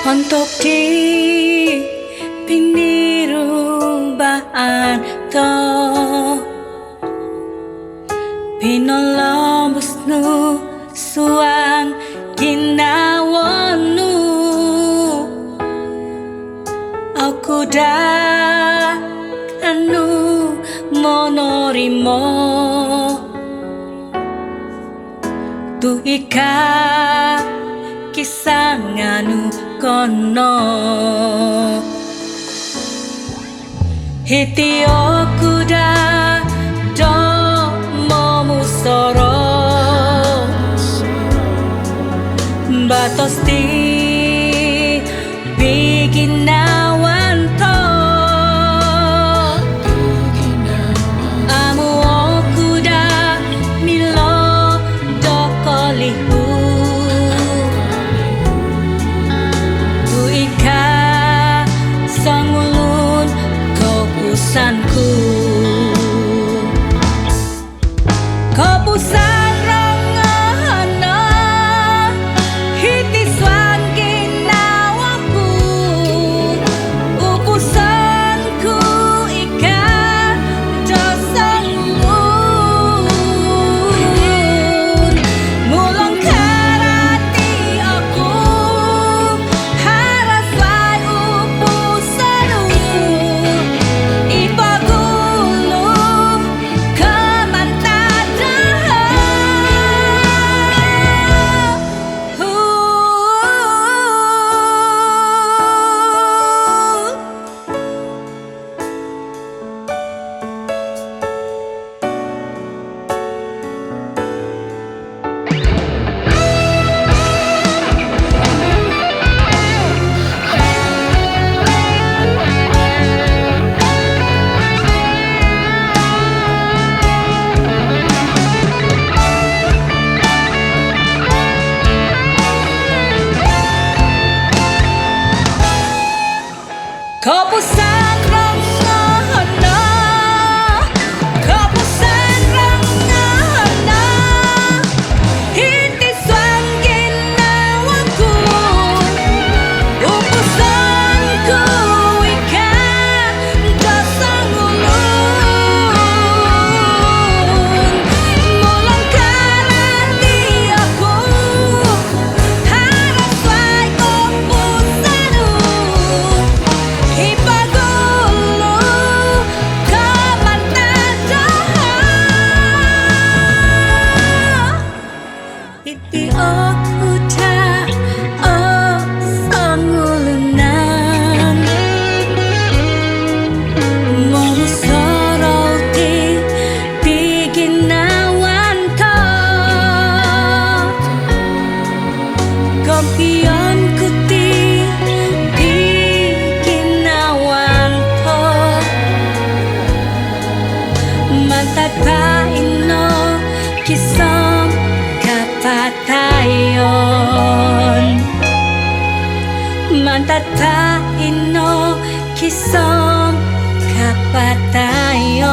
Untuk di pinirubaan to pinolombusnu suang kinawonu aku anu monorimo tu ika kisanganu kono hitio kuda do momusoro batos di biginawan to amu kuda milo do kolihu tu ika sangulun kopusanku kopusan rangono hiti swan ginawaku upusanku ika dosangulun mulong karati aku harasai upusanu ipagulung kopusan rangono kopusan rangono hiti swan ginawaku upusanku ika dosangulun mulong karati aku harasai kompusanu ipagulu kamantado iti uta sangulunan mosoroti biginawan to kompion kuti biginawan to mantatpaino kisom kapatayon mantatpaino kisom kapatayon